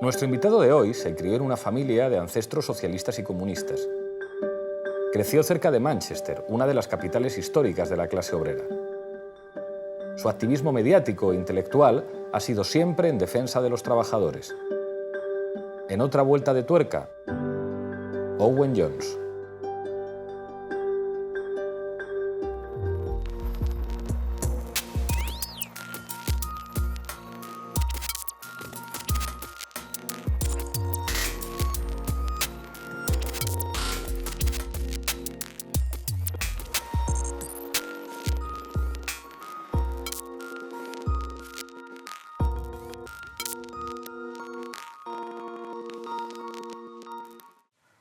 Nuestro invitado de hoy se crió en una familia de ancestros socialistas y comunistas. Creció cerca de Manchester, una de las capitales históricas de la clase obrera. Su activismo mediático e intelectual ha sido siempre en defensa de los trabajadores. En Otra Vuelta de Tuerka, Owen Jones.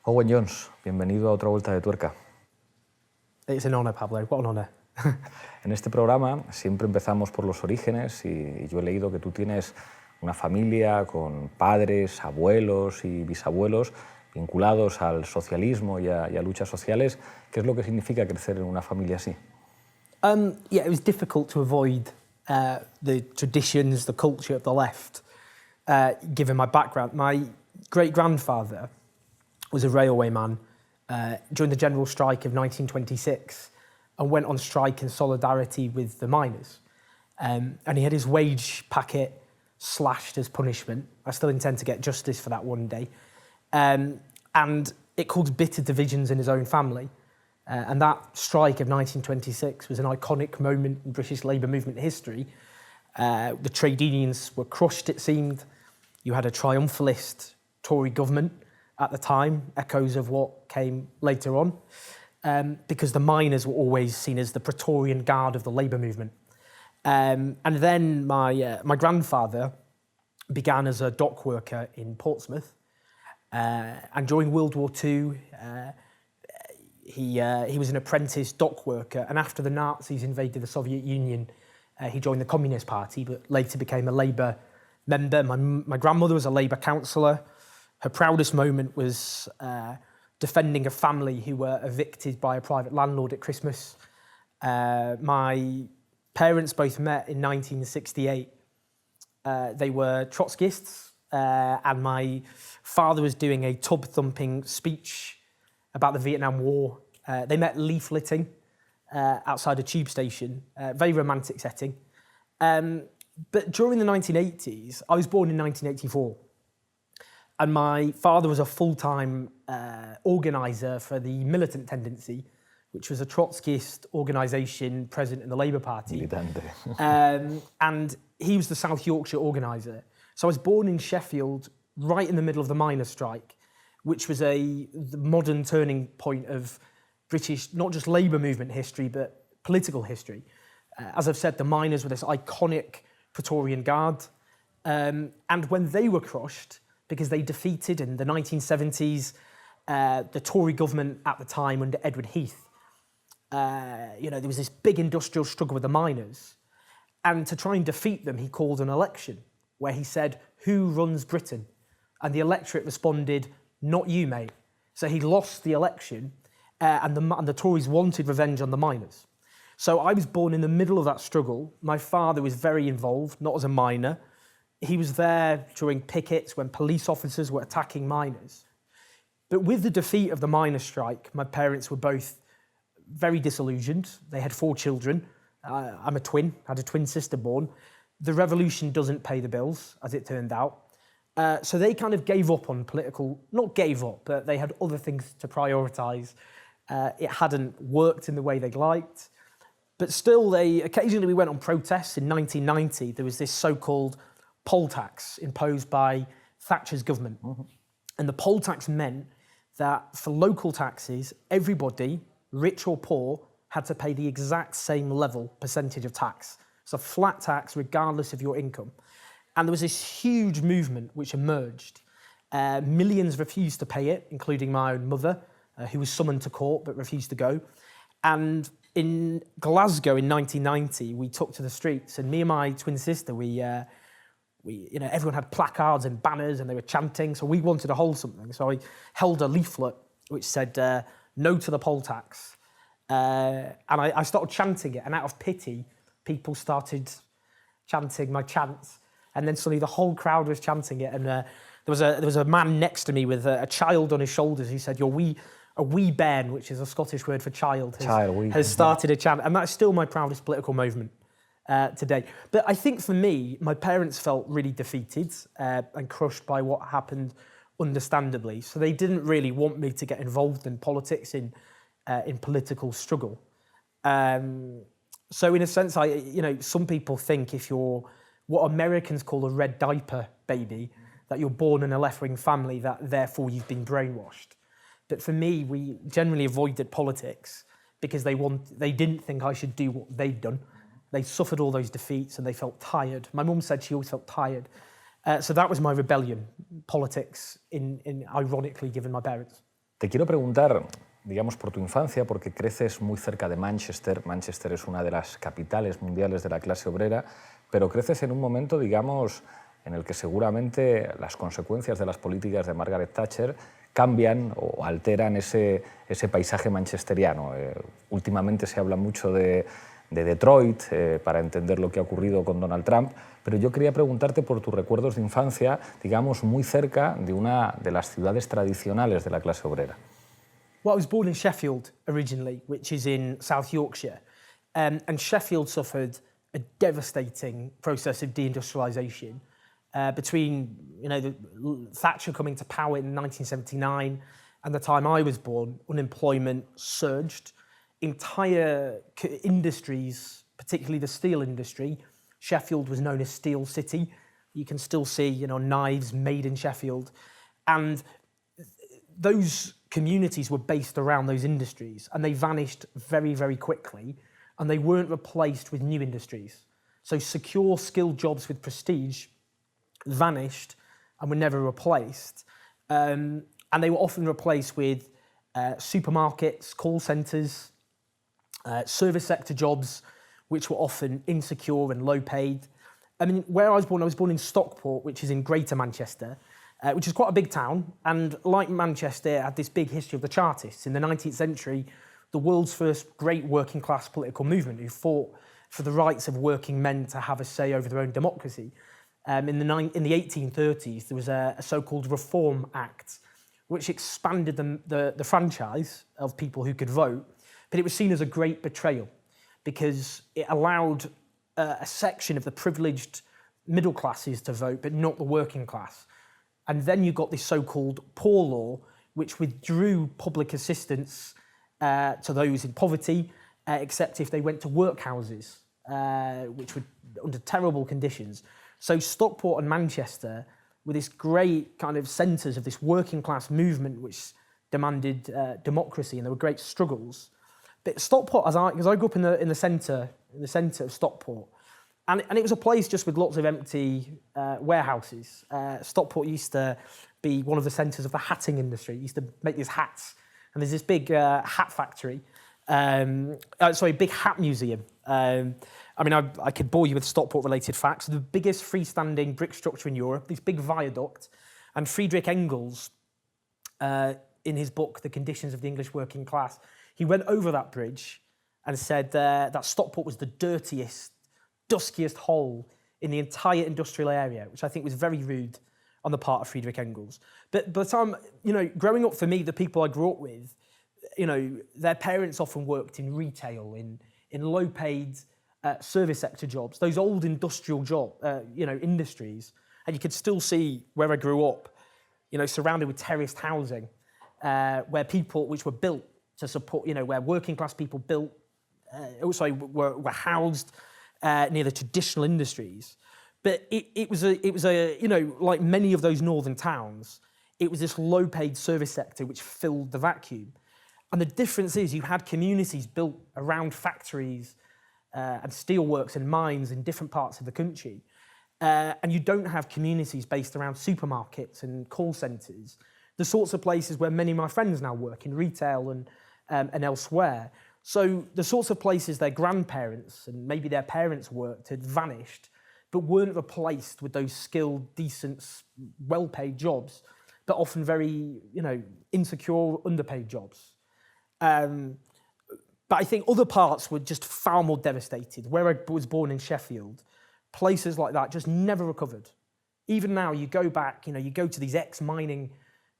Owen Jones, bienvenido a Otra Vuelta de Tuerka. It's an honor, Pablo. What an honor. En este programa siempre empezamos por los orígenes y yo he leído que tú tienes una familia con padres, abuelos y bisabuelos vinculados al socialismo y a luchas sociales. ¿Qué es lo que significa crecer en una familia así? Yeah, it was difficult to avoid the traditions, the culture of the left, given my background. My great-grandfather was a railwayman during the general strike of 1926 and went on strike in solidarity with the miners. And he had his wage packet slashed as punishment. I still intend to get justice for that one day. And it caused bitter divisions in his own family. And that strike of 1926 was an iconic moment in British labour movement history. The trade unions were crushed, it seemed. You had a triumphalist Tory government at the time, echoes of what came later on, because the miners were always seen as the Praetorian Guard of the labour movement. And then my grandfather began as a dock worker in Portsmouth, and during World War II, he was an apprentice dock worker, and after the Nazis invaded the Soviet Union, he joined the Communist Party, but later became a Labour member. My grandmother was a Labour councillor. Her proudest moment was defending a family who were evicted by a private landlord at Christmas. My parents both met in 1968. They were Trotskyists, and my father was doing a tub-thumping speech about the Vietnam War. They met leafleting outside a tube station, very romantic setting. But during the 1980s, I was born in 1984, and my father was a full-time organiser for the Militant Tendency, which was a Trotskyist organisation present in the Labour Party. And he was the South Yorkshire organiser. So I was born in Sheffield, right in the middle of the miners' strike, which was the modern turning point of British, not just labour movement history, but political history. As I've said, the miners were this iconic Praetorian Guard. And when they were crushed, because they defeated in the 1970s the Tory government at the time under Edward Heath, there was this big industrial struggle with the miners. And to try and defeat them, he called an election where he said, "Who runs Britain?" And the electorate responded, "Not you, mate." So he lost the election, and the Tories wanted revenge on the miners. So I was born in the middle of that struggle. My father was very involved, not as a miner. He was there during pickets when police officers were attacking miners. But with the defeat of the miners' strike, my parents were both very disillusioned. They had 4 children. I'm a twin, had a twin sister born. The revolution doesn't pay the bills, as it turned out. So they kind of gave up on political, not gave up, but they had other things to prioritise. It hadn't worked in the way they'd liked. But still, occasionally we went on protests. In 1990, there was this so-called poll tax imposed by Thatcher's government. Mm-hmm. And the poll tax meant that for local taxes, everybody, rich or poor, had to pay the exact same level percentage of tax. So flat tax regardless of your income. And there was this huge movement which emerged. Millions refused to pay it, including my own mother, who was summoned to court but refused to go. And in Glasgow in 1990, we took to the streets, and me and my twin sister, everyone had placards and banners and they were chanting, so we wanted to hold something. So I held a leaflet which said, "No to the poll tax." And I started chanting it, and out of pity, people started chanting my chants. And then suddenly the whole crowd was chanting it, and There was a man next to me with a child on his shoulders who said, a wee bairn, which is a Scottish word for child, has started a chant. And that's still my proudest political movement today. But I think for me, my parents felt really defeated and crushed by what happened, understandably. So they didn't really want me to get involved in politics, in political struggle. So in a sense, some people think if you're what Americans call a red diaper baby, that you're born in a left-wing family, that therefore you've been brainwashed. But for me, we generally avoided politics because they didn't think I should do what they'd done. They suffered all those defeats and they felt tired. My mum said she always felt tired. So that was my rebellion, politics, ironically given my parents. Te quiero preguntar, digamos, por tu infancia, porque creces muy cerca de Manchester. Manchester es una de las capitales mundiales de la clase obrera, pero creces en un momento, digamos, en el que seguramente las consecuencias de las políticas de Margaret Thatcher cambian o alteran ese paisaje manchesteriano. Últimamente se habla mucho de Detroit para entender lo que ha ocurrido con Donald Trump, pero yo quería preguntarte por tus recuerdos de infancia, digamos, muy cerca de una de las ciudades tradicionales de la clase obrera. Well, I was born in Sheffield originally, which is in South Yorkshire, and Sheffield suffered a devastating process of deindustrialisation. Between Thatcher coming to power in 1979 and the time I was born, unemployment surged. Entire industries, particularly the steel industry, Sheffield was known as Steel City. You can still see knives made in Sheffield. And those communities were based around those industries, and they vanished very, very quickly, and they weren't replaced with new industries. So secure, skilled jobs with prestige vanished and were never replaced. And they were often replaced with supermarkets, call centres, service sector jobs, which were often insecure and low paid. I mean, where I was born in Stockport, which is in Greater Manchester, which is quite a big town. And like Manchester, it had this big history of the Chartists. In the 19th century, the world's first great working class political movement who fought for the rights of working men to have a say over their own democracy. In the 1830s, there was a so-called Reform Act, which expanded the franchise of people who could vote, but it was seen as a great betrayal because it allowed a section of the privileged middle classes to vote, but not the working class. And then you got this so-called Poor Law, which withdrew public assistance to those in poverty, except if they went to workhouses, which were under terrible conditions. So Stockport and Manchester were this great kind of centres of this working class movement which demanded democracy, and there were great struggles. But Stockport, because I grew up in the centre of Stockport, and it was a place just with lots of empty warehouses. Stockport used to be one of the centres of the hatting industry. It used to make these hats, and there's this big hat factory. Big hat museum. I could bore you with Stockport-related facts. The biggest freestanding brick structure in Europe, this big viaduct. And Friedrich Engels, in his book, The Conditions of the English Working Class, he went over that bridge and said that Stockport was the dirtiest, duskiest hole in the entire industrial area, which I think was very rude on the part of Friedrich Engels. But by the time, growing up for me, the people I grew up with, their parents often worked in retail, in low-paid service sector jobs, those old industrial industries. And you could still see where I grew up, surrounded with terraced housing, where people, which were built to support, where working class people were housed near the traditional industries. But it was like many of those northern towns, it was this low-paid service sector which filled the vacuum. And the difference is you had communities built around factories and steelworks and mines in different parts of the country. And you don't have communities based around supermarkets and call centres, the sorts of places where many of my friends now work, in retail and elsewhere. So the sorts of places their grandparents and maybe their parents worked had vanished, but weren't replaced with those skilled, decent, well-paid jobs, but often very, insecure, underpaid jobs. But I think other parts were just far more devastated. Where I was born in Sheffield, places like that just never recovered. Even now, you go back, you go to these ex-mining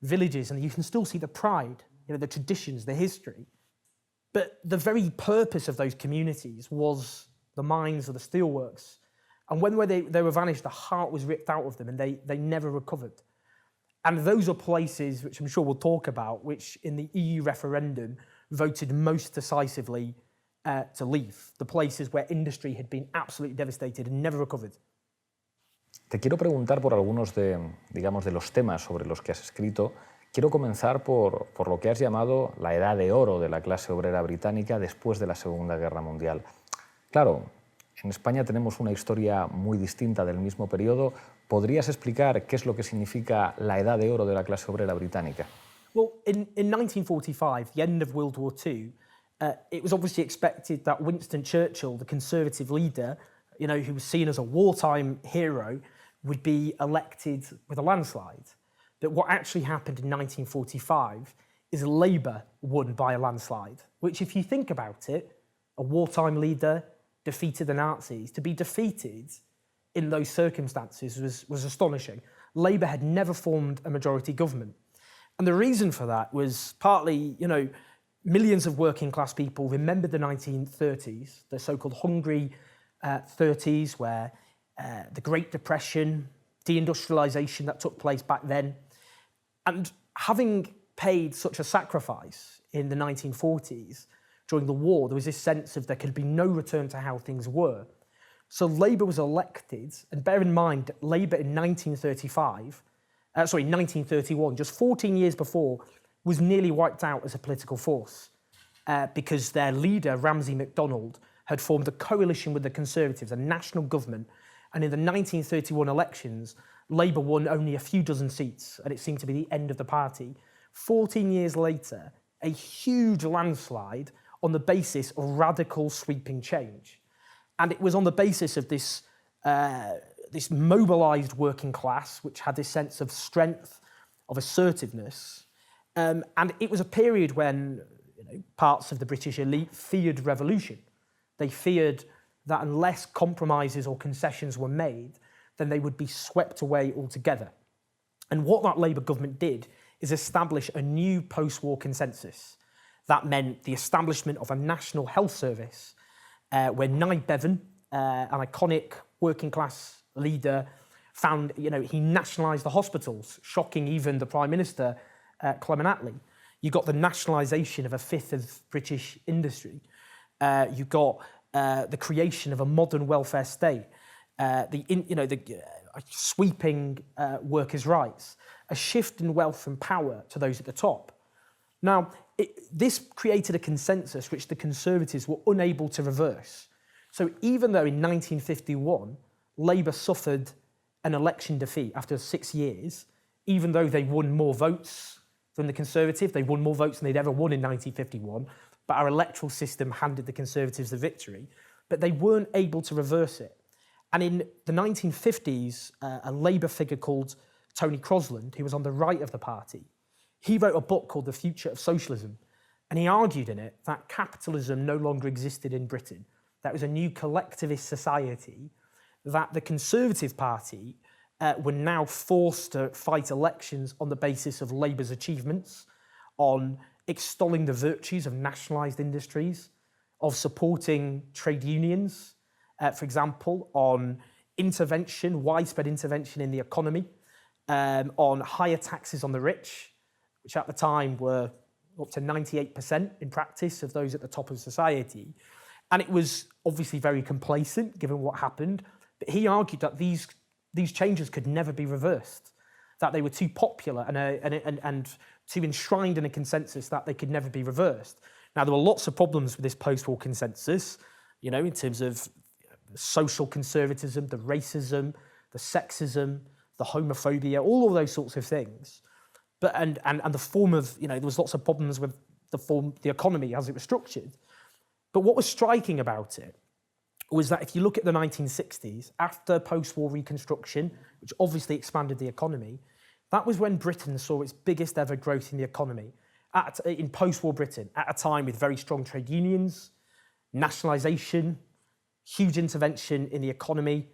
villages and you can still see the pride, the traditions, the history. But the very purpose of those communities was the mines or the steelworks. And when they were vanished, the heart was ripped out of them and they never recovered. And those are places, which I'm sure we'll talk about, which in the EU referendum voted most decisively to leave. The places where industry had been absolutely devastated and never recovered. Te quiero preguntar por algunos de los temas sobre los que has escrito. Quiero comenzar por lo que has llamado la edad de oro de la clase obrera británica después de la Segunda Guerra Mundial. Claro, en España tenemos una historia muy distinta del mismo periodo. ¿Podrías explicar qué es lo que significa la edad de oro de la clase obrera británica? Well, in 1945, the end of World War II, it was obviously expected that Winston Churchill, the Conservative leader, who was seen as a wartime hero, would be elected with a landslide. But what actually happened in 1945 is Labour won by a landslide, which, if you think about it, a wartime leader defeated the Nazis. To be defeated in those circumstances was astonishing. Labour had never formed a majority government. And the reason for that was partly, millions of working class people remembered the 1930s, the so-called hungry 30s, where the Great Depression, deindustrialization that took place back then. And having paid such a sacrifice in the 1940s, during the war, there was this sense of there could be no return to how things were. So Labour was elected, and bear in mind, Labour in 1931, just 14 years before, was nearly wiped out as a political force because their leader, Ramsay MacDonald, had formed a coalition with the Conservatives, a national government, and in the 1931 elections, Labour won only a few dozen seats, and it seemed to be the end of the party. 14 years later, a huge landslide on the basis of radical sweeping change. And it was on the basis of this mobilised working class, which had this sense of strength, of assertiveness. And it was a period when parts of the British elite feared revolution. They feared that unless compromises or concessions were made, then they would be swept away altogether. And what that Labour government did is establish a new post-war consensus. That meant the establishment of a national health service where Nye Bevan, an iconic working class leader, found, he nationalised the hospitals, shocking even the Prime Minister, Clement Attlee. You got the nationalisation of a fifth of British industry. You got the creation of a modern welfare state, sweeping workers' rights, a shift in wealth and power to those at the top. Now, this created a consensus which the Conservatives were unable to reverse. So even though in 1951, Labour suffered an election defeat after 6 years, even though they won more votes than the Conservative, they won more votes than they'd ever won in 1951, but our electoral system handed the Conservatives the victory, but they weren't able to reverse it. And in the 1950s, a Labour figure called Tony Crosland, who was on the right of the party, he wrote a book called The Future of Socialism, and he argued in it that capitalism no longer existed in Britain. That was a new collectivist society, that the Conservative Party were now forced to fight elections on the basis of Labour's achievements, on extolling the virtues of nationalised industries, of supporting trade unions, for example, on intervention, widespread intervention in the economy, on higher taxes on the rich, which at the time were up to 98% in practice of those at the top of society. And it was obviously very complacent, given what happened. But he argued that these changes could never be reversed, that they were too popular and too enshrined in a consensus that they could never be reversed. Now, there were lots of problems with this post-war consensus, in terms of social conservatism, the racism, the sexism, the homophobia, all of those sorts of things. But and the form of, there was lots of problems with the economy as it was structured. But what was striking about it was that if you look at the 1960s, after post-war reconstruction, which obviously expanded the economy, that was when Britain saw its biggest ever growth in the economy, in post-war Britain, at a time with very strong trade unions, nationalisation, huge intervention in the economy,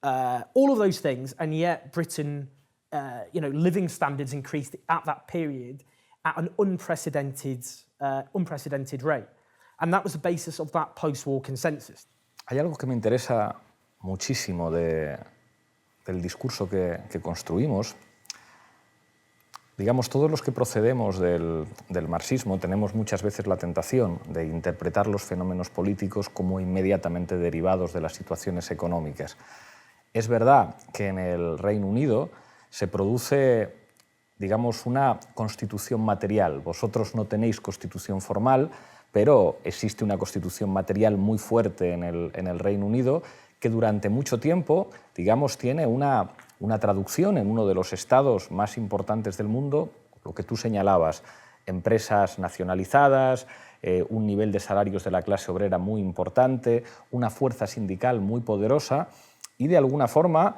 all of those things, and yet Britain, living standards increased at that period at an unprecedented rate. And that was the basis of that post-war consensus. Hay algo que me interesa muchísimo del discurso que construimos. Digamos, todos los que procedemos del marxismo tenemos muchas veces la tentación de interpretar los fenómenos políticos como inmediatamente derivados de las situaciones económicas. Es verdad que en el Reino Unido se produce, digamos, una constitución material. Vosotros no tenéis constitución formal, pero existe una constitución material muy fuerte en el Reino Unido que durante mucho tiempo, digamos, tiene una traducción en uno de los estados más importantes del mundo, lo que tú señalabas, empresas nacionalizadas, un nivel de salarios de la clase obrera muy importante, una fuerza sindical muy poderosa y, de alguna forma,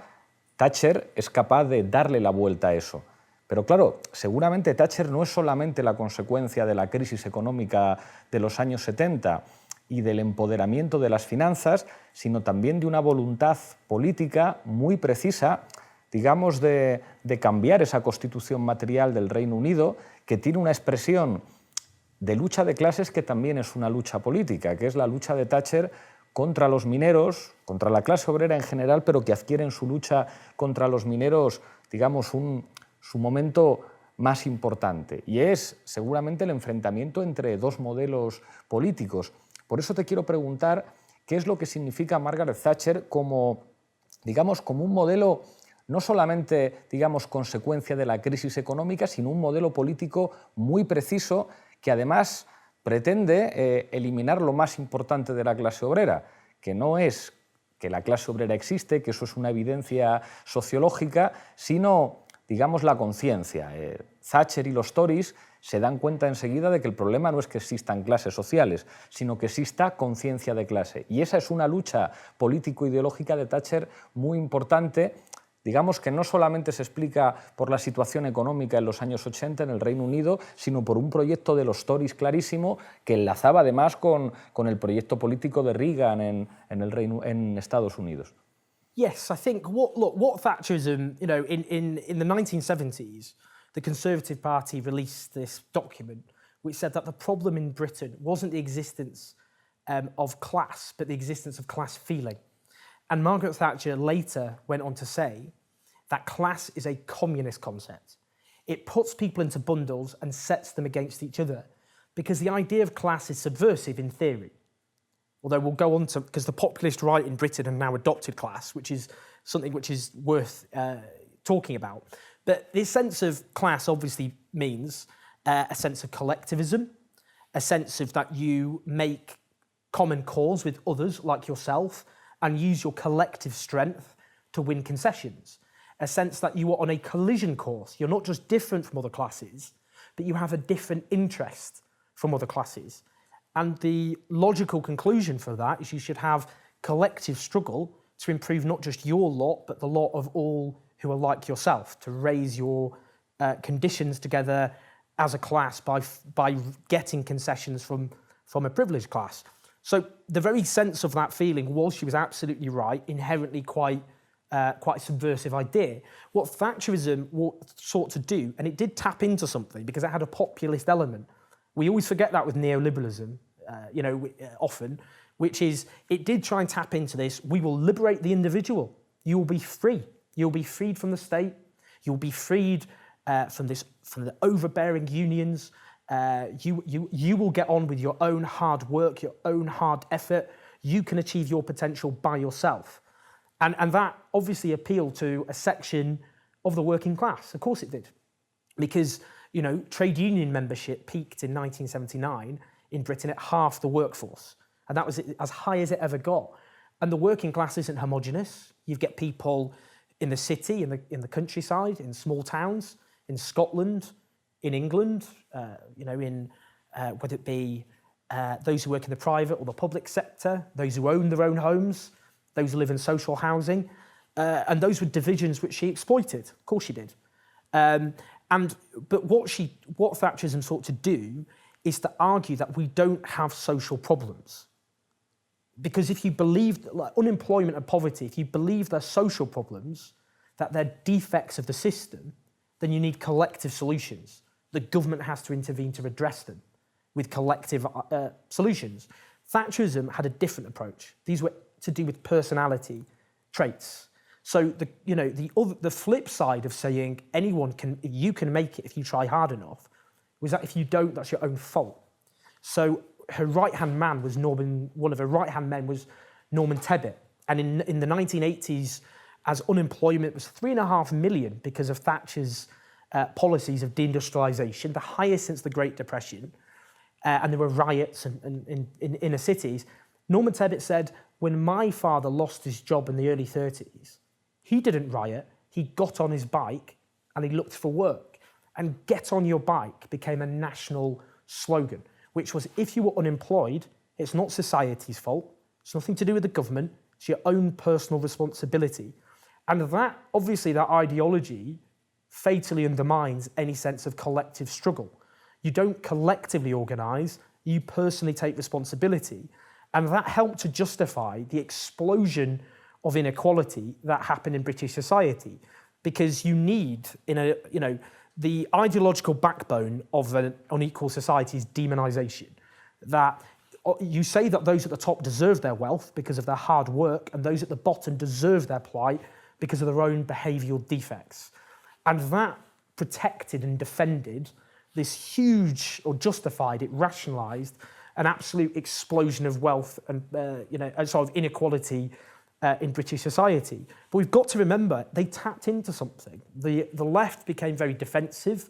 Thatcher es capaz de darle la vuelta a eso. Pero claro, seguramente Thatcher no es solamente la consecuencia de la crisis económica de los años 70 y del empoderamiento de las finanzas, sino también de una voluntad política muy precisa, digamos, de cambiar esa constitución material del Reino Unido, que tiene una expresión de lucha de clases que también es una lucha política, que es la lucha de Thatcher contra los mineros, contra la clase obrera en general, pero que adquiere en su lucha contra los mineros, digamos, su momento más importante. Y es seguramente el enfrentamiento entre dos modelos políticos. Por eso te quiero preguntar qué es lo que significa Margaret Thatcher como, digamos, como un modelo no solamente, digamos, consecuencia de la crisis económica, sino un modelo político muy preciso que además pretende eliminar lo más importante de la clase obrera, que no es que la clase obrera existe, que eso es una evidencia sociológica, sino, digamos, la conciencia. Thatcher y los Tories se dan cuenta enseguida de que el problema no es que existan clases sociales, sino que exista conciencia de clase. Y esa es una lucha político-ideológica de Thatcher muy importante, digamos, que no solamente se explica por la situación económica en los años 80 en el Reino Unido, sino por un proyecto de los Tories clarísimo que enlazaba además con el proyecto político de Reagan en Estados Unidos. Yes, I think what Thatcherism, in the 1970s, the Conservative Party released this document which said that the problem in Britain wasn't the existence of class, but the existence of class feeling. And Margaret Thatcher later went on to say that class is a communist concept. It puts people into bundles and sets them against each other because the idea of class is subversive in theory. Although we'll go on to, because the populist right in Britain have now adopted class, which is something which is worth talking about. But this sense of class obviously means a sense of collectivism, a sense of that you make common cause with others like yourself and use your collective strength to win concessions. A sense that you are on a collision course. You're not just different from other classes, but you have a different interest from other classes. And the logical conclusion for that is you should have collective struggle to improve not just your lot, but the lot of all who are like yourself, to raise your conditions together as a class by getting concessions from a privileged class. So the very sense of that feeling was, she was absolutely right, inherently quite a subversive idea. What Thatcherism sought to do, and it did tap into something because it had a populist element. We always forget that with neoliberalism, often, which is it did try and tap into this. We will liberate the individual. You will be free. You'll be freed from the state. You'll be freed from the overbearing unions. You will get on with your own hard work, your own hard effort. You can achieve your potential by yourself. And that obviously appealed to a section of the working class. Of course it did. Because, trade union membership peaked in 1979 in Britain at half the workforce. And that was as high as it ever got. And the working class isn't homogenous. You get people in the city, in the countryside, in small towns, in Scotland, in England, whether it be those who work in the private or the public sector, those who own their own homes, those who live in social housing, and those were divisions which she exploited. Of course she did. But what Thatcherism sought to do is to argue that we don't have social problems. Because if you believe, like unemployment and poverty, if you believe they're social problems, that they're defects of the system, then you need collective solutions. The government has to intervene to address them with collective solutions. Thatcherism had a different approach. These were to do with personality traits. So the flip side of saying you can make it if you try hard enough, was that if you don't, that's your own fault. So her right-hand man was one of her right-hand men was Norman Tebbit. And in the 1980s, as unemployment was 3.5 million because of Thatcher's policies of deindustrialisation, the highest since the Great Depression, and there were riots in inner cities, Norman Tebbit said, when my father lost his job in the early 30s, he didn't riot, he got on his bike and he looked for work. And get on your bike became a national slogan, which was if you were unemployed, it's not society's fault, it's nothing to do with the government, it's your own personal responsibility. And that ideology fatally undermines any sense of collective struggle. You don't collectively organise, you personally take responsibility. And that helped to justify the explosion of inequality that happened in British society. Because you need, the ideological backbone of an unequal society is demonisation. That you say that those at the top deserve their wealth because of their hard work, and those at the bottom deserve their plight because of their own behavioural defects. And that protected and defended this huge, or justified, it rationalised an absolute explosion of wealth and sort of inequality in British society. But we've got to remember, they tapped into something. The left became very defensive.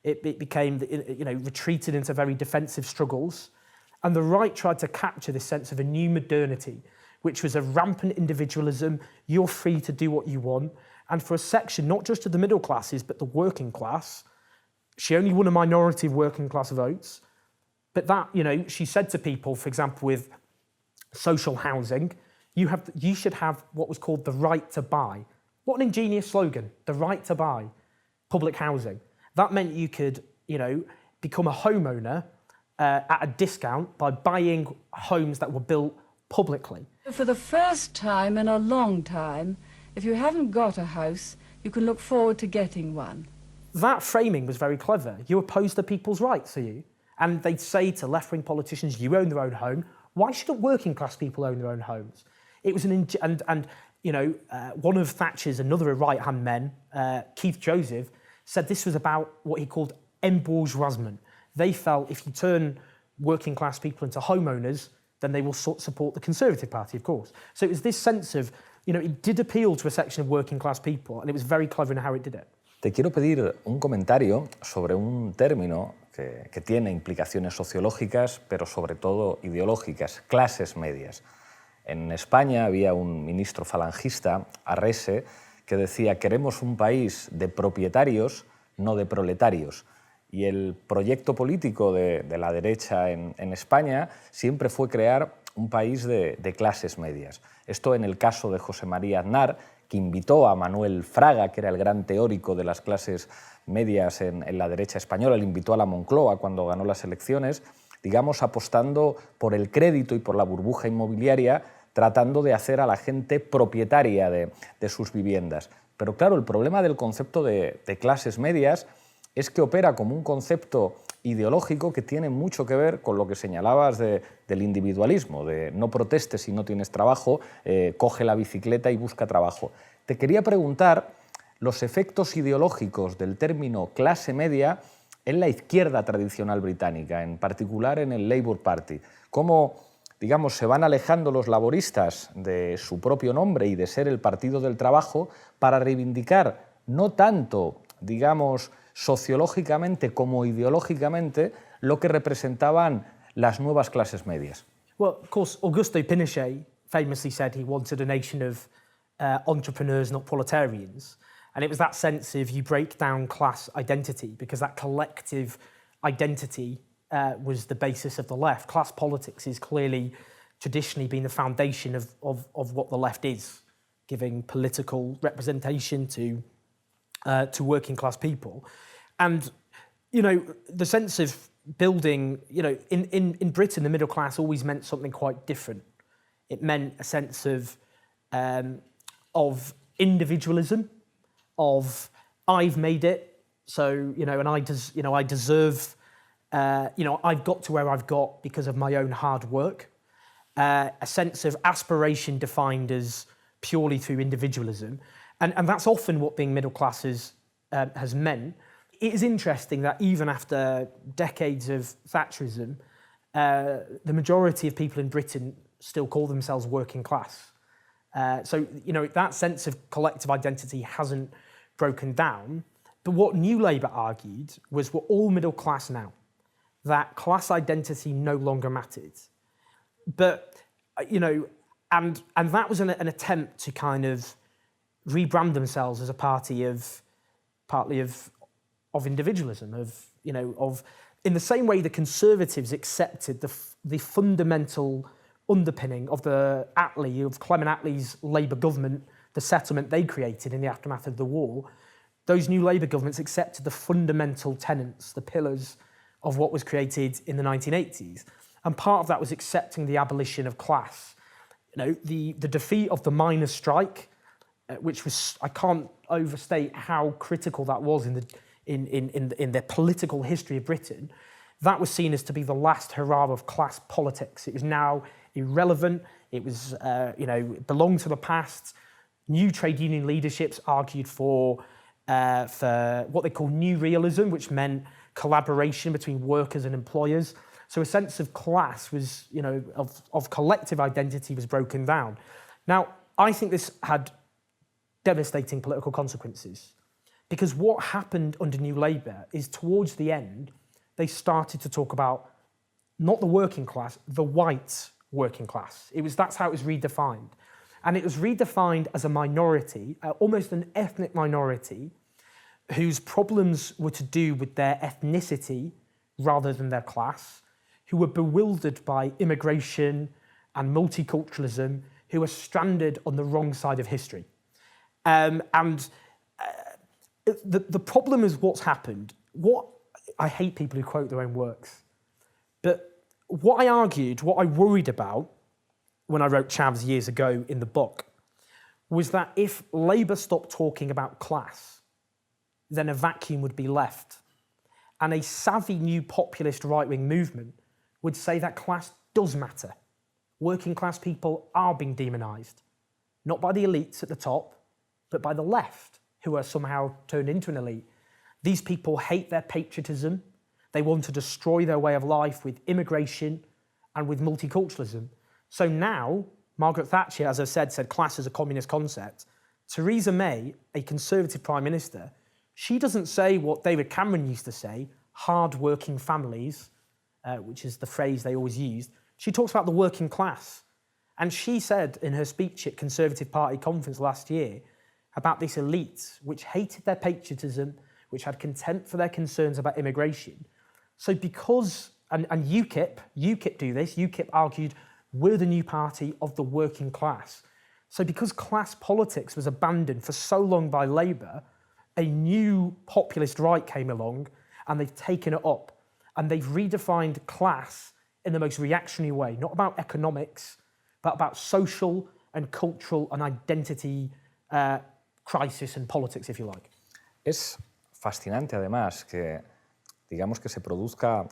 It became, retreated into very defensive struggles. And the right tried to capture this sense of a new modernity, which was a rampant individualism. You're free to do what you want. And for a section, not just of the middle classes, but the working class, she only won a minority of working class votes. But that, she said to people, for example, with social housing, you should have what was called the right to buy. What an ingenious slogan, the right to buy public housing. That meant you could, become a homeowner at a discount by buying homes that were built publicly. For the first time in a long time, if you haven't got a house, you can look forward to getting one. That framing was very clever. You opposed to people's rights, are you? And they'd say to left-wing politicians, you own their own home. Why shouldn't working-class people own their own homes? It was one of Thatcher's, another right-hand men, Keith Joseph, said this was about what he called embourgeoisement. They felt if you turn working-class people into homeowners, then they will support the Conservative Party, of course. So it was this sense of, it did appeal to a section of working-class people, and it was very clever in how it did it. Te quiero pedir un comentario sobre un término que tiene implicaciones sociológicas, pero sobre todo ideológicas, clases medias. En España había un ministro falangista, Arrese, que decía queremos un país de propietarios, no de proletarios. Y el proyecto político de la derecha en España siempre fue crear un país de clases medias. Esto en el caso de José María Aznar, que invitó a Manuel Fraga, que era el gran teórico de las clases medias en la derecha española, le invitó a la Moncloa cuando ganó las elecciones, digamos, apostando por el crédito y por la burbuja inmobiliaria, tratando de hacer a la gente propietaria de sus viviendas. Pero claro, el problema del concepto de clases medias es que opera como un concepto ideológico que tiene mucho que ver con lo que señalabas del individualismo, de no protestes si no tienes trabajo, coge la bicicleta y busca trabajo. Te quería preguntar los efectos ideológicos del término clase media en la izquierda tradicional británica, en particular en el Labour Party. Cómo, digamos, se van alejando los laboristas de su propio nombre y de ser el partido del trabajo para reivindicar no tanto, digamos, sociológicamente como ideológicamente lo que representaban las nuevas clases medias. Well, of course, Augusto Pinochet famously said he wanted a nation of entrepreneurs, not proletarians. And it was that sense of you break down class identity because that collective identity was the basis of the left. Class politics is clearly traditionally been the foundation of what the left is, giving political representation to working class people. And, the sense of building, in Britain, the middle class always meant something quite different. It meant a sense of individualism, of I've made it, so, and I deserve, I've got to where I've got because of my own hard work. A sense of aspiration defined as purely through individualism. And that's often what being middle class has meant. It is interesting that even after decades of Thatcherism, the majority of people in Britain still call themselves working class. So, that sense of collective identity hasn't broken down. But what New Labour argued was we're all middle class now, that class identity no longer mattered. But, and that was an attempt to kind of rebrand themselves as a party partly of individualism, in the same way the Conservatives accepted the fundamental underpinning of Clement Attlee's Labour government, the settlement they created in the aftermath of the war. Those New Labour governments accepted the fundamental tenets, the pillars of what was created in the 1980s. And part of that was accepting the abolition of class. The defeat of the miners' strike, which was, I can't overstate how critical that was in the political history of Britain. That was seen as to be the last hurrah of class politics. It was now irrelevant. It was, it belonged to the past. New trade union leaderships argued for what they call new realism, which meant collaboration between workers and employers. So a sense of class was, of collective identity was broken down. Now, I think this had devastating political consequences, because what happened under New Labour is towards the end, they started to talk about not the working class, the white working class. That's how it was redefined. And it was redefined as a minority, almost an ethnic minority, whose problems were to do with their ethnicity rather than their class, who were bewildered by immigration and multiculturalism, who were stranded on the wrong side of history. The problem is what's happened. I hate people who quote their own works. But what I worried about when I wrote Chavs years ago in the book was that if Labour stopped talking about class, then a vacuum would be left. And a savvy new populist right-wing movement would say that class does matter. Working class people are being demonised, not by the elites at the top, but by the left, who are somehow turned into an elite. These people hate their patriotism. They want to destroy their way of life with immigration and with multiculturalism. So now, Margaret Thatcher, as I said class is a communist concept. Theresa May, a Conservative Prime Minister, she doesn't say what David Cameron used to say, hard-working families, which is the phrase they always used. She talks about the working class. And she said in her speech at Conservative Party conference last year about this elite which hated their patriotism, which had contempt for their concerns about immigration. So because, and UKIP do this, UKIP argued, we're the new party of the working class. So because class politics was abandoned for so long by Labour, a new populist right came along and they've taken it up and they've redefined class in the most reactionary way, not about economics, but about social and cultural and identity crisis and politics, if you like. Es fascinante, además, que digamos que se produzca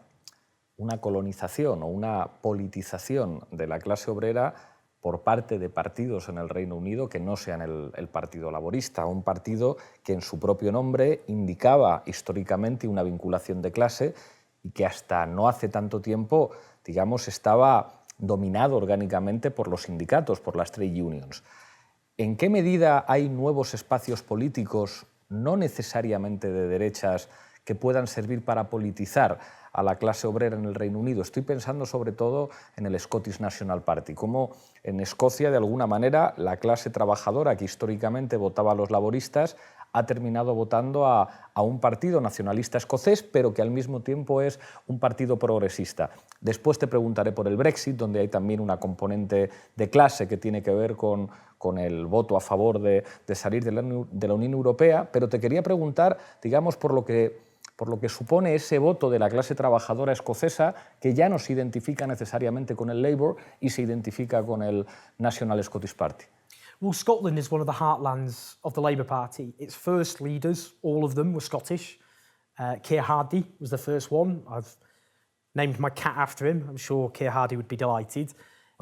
una colonización o una politización de la clase obrera por parte de partidos en el Reino Unido que no sean el Partido Laborista, un partido que en su propio nombre indicaba históricamente una vinculación de clase y que hasta no hace tanto tiempo, digamos, estaba dominado orgánicamente por los sindicatos, por las trade unions. ¿En qué medida hay nuevos espacios políticos, no necesariamente de derechas, que puedan servir para politizar a la clase obrera en el Reino Unido? Estoy pensando sobre todo en el Scottish National Party, como en Escocia, de alguna manera, la clase trabajadora que históricamente votaba a los laboristas ha terminado votando a un partido nacionalista escocés, pero que al mismo tiempo es un partido progresista. Después te preguntaré por el Brexit, donde hay también una componente de clase que tiene que ver con el voto a favor de salir de la Unión Europea, pero te quería preguntar, digamos, por lo que por lo que supone ese voto de la clase trabajadora escocesa que ya no se identifica necesariamente con el Labour y se identifica con el National Scottish Party. Well, Scotland is one of the heartlands of the Labour Party. Its first leaders, all of them, were Scottish. Keir Hardie was the first one. I've named my cat after him. I'm sure Keir Hardie would be delighted.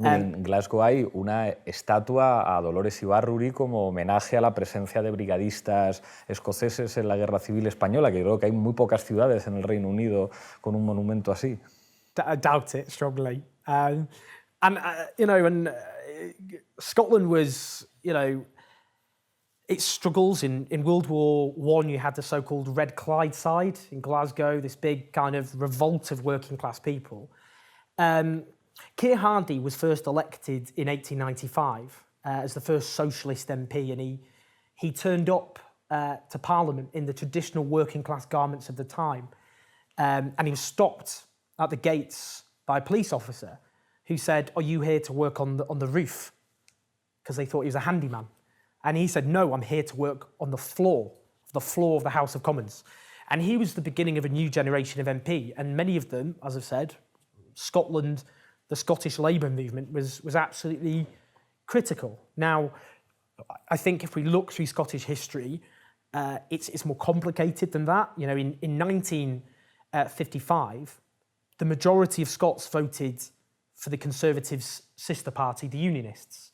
En Glasgow hay una estatua a Dolores Ibarruri como homenaje a la presencia de brigadistas escoceses en la Guerra Civil Española, que creo que hay muy pocas ciudades en el Reino Unido con un monumento así. I doubt it strongly. Scotland was, its struggles in World War I. You had the so-called Red Clydeside in Glasgow, this big kind of revolt of working class people. Keir Hardie was first elected in 1895 as the first socialist MP, and he turned up to Parliament in the traditional working class garments of the time, and he was stopped at the gates by a police officer who said, "Are you here to work on the roof?" Because they thought he was a handyman. And he said, "No, I'm here to work on the floor of the House of Commons." And he was the beginning of a new generation of MP, and many of them, as I've said, Scotland, the Scottish Labour movement was absolutely critical. Now, I think if we look through Scottish history, it's more complicated than that. In 1955, the majority of Scots voted for the Conservatives' sister party, the Unionists.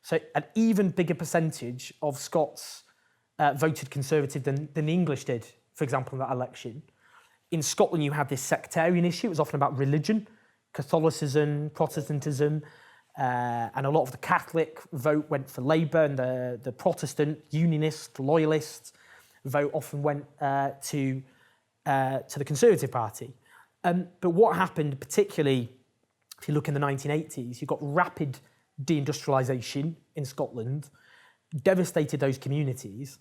So an even bigger percentage of Scots voted Conservative than the English did, for example, in that election. In Scotland, you had this sectarian issue. It was often about religion, Catholicism, Protestantism, and a lot of the Catholic vote went for Labour, and the Protestant, Unionist, Loyalist vote often went to the Conservative Party. But what happened, particularly if you look in the 1980s, you got rapid deindustrialisation in Scotland, devastated those communities,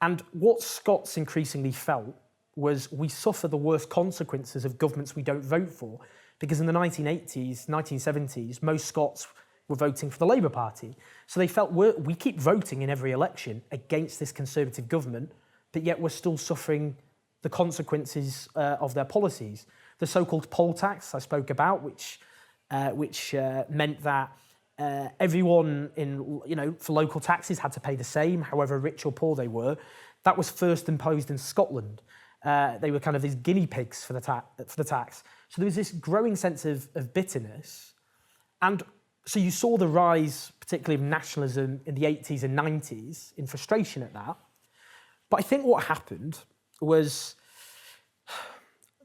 and what Scots increasingly felt was we suffer the worst consequences of governments we don't vote for, because in the 1980s, 1970s, most Scots were voting for the Labour Party. So they felt we keep voting in every election against this Conservative government, but yet we're still suffering the consequences of their policies. The so-called poll tax I spoke about, which meant that everyone for local taxes had to pay the same, however rich or poor they were. That was first imposed in Scotland. They were kind of these guinea pigs for the tax. So there was this growing sense of bitterness. And so you saw the rise, particularly of nationalism in the 80s and 90s, in frustration at that. But I think what happened was,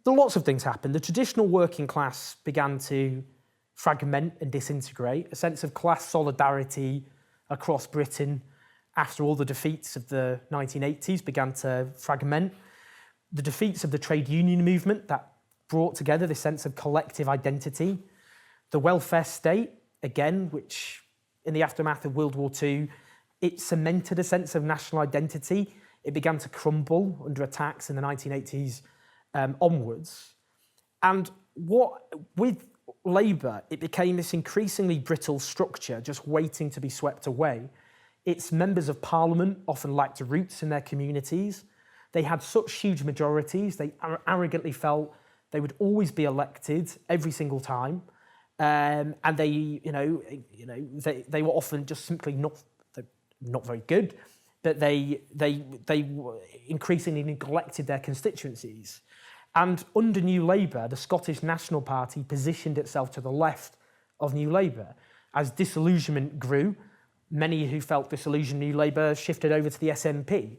lots of things happened. The traditional working class began to fragment and disintegrate. A sense of class solidarity across Britain after all the defeats of the 1980s began to fragment. The defeats of the trade union movement that brought together this sense of collective identity. The welfare state, again, which in the aftermath of World War II, it cemented a sense of national identity. It began to crumble under attacks in the 1980s onwards. And with Labour, it became this increasingly brittle structure just waiting to be swept away. Its members of parliament often lacked roots in their communities. They had such huge majorities, they arrogantly felt they would always be elected every single time. And they were often just simply not very good, but they increasingly neglected their constituencies. And under New Labour, the Scottish National Party positioned itself to the left of New Labour. As disillusionment grew, many who felt disillusioned New Labour shifted over to the SNP.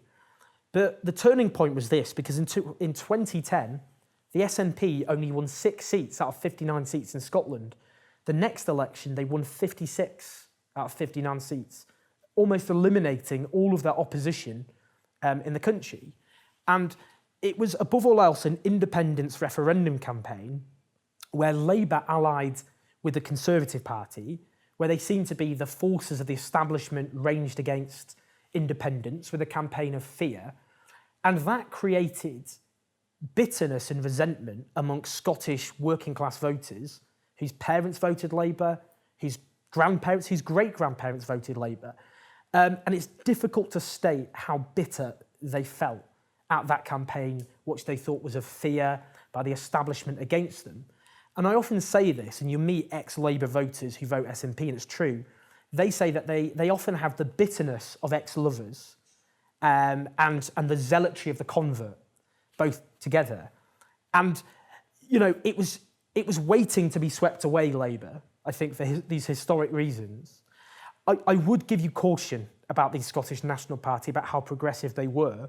But the turning point was this, because in 2010, the SNP only won 6 seats out of 59 seats in Scotland. The next election, they won 56 out of 59 seats, almost eliminating all of their opposition in the country. And it was, above all else, an independence referendum campaign where Labour allied with the Conservative Party, where they seemed to be the forces of the establishment ranged against independence with a campaign of fear. And that created bitterness and resentment amongst Scottish working class voters whose parents voted Labour, whose grandparents, whose great-grandparents voted Labour. And it's difficult to state how bitter they felt at that campaign, which they thought was of fear by the establishment against them. And I often say this, and you meet ex-Labour voters who vote SNP, and it's true, they say that they often have the bitterness of ex-lovers and the zealotry of the convert, both together. And, you know, it was waiting to be swept away, Labour, I think, for these historic reasons. I would give you caution about the Scottish National Party, about how progressive they were,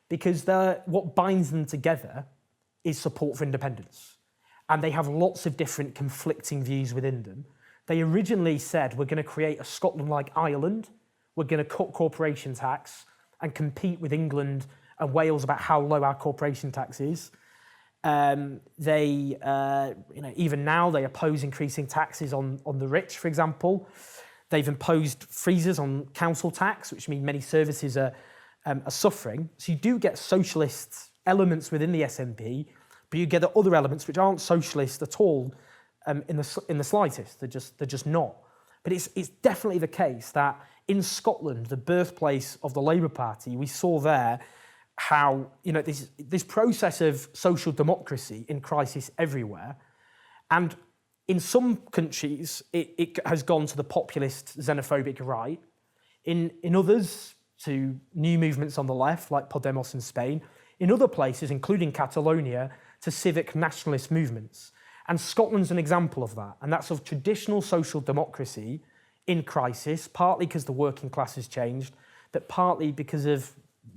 because what binds them together is support for independence. And they have lots of different conflicting views within them. They originally said, we're going to create a Scotland like Ireland, we're going to cut corporation tax and compete with England and Wales about how low our corporation tax is. Even now, they oppose increasing taxes on the rich, for example. They've imposed freezes on council tax, which means many services are suffering. So you do get socialist elements within the SNP, but you get the other elements which aren't socialist at all in the slightest. They're just not. But it's definitely the case that in Scotland, the birthplace of the Labour Party, we saw there how, you know, this process of social democracy in crisis everywhere. And in some countries, it has gone to the populist, xenophobic right. In others, to new movements on the left, like Podemos in Spain. In other places, including Catalonia, to civic nationalist movements. And Scotland's an example of that. And that's of traditional social democracy in crisis, partly because the working class has changed, but partly because of,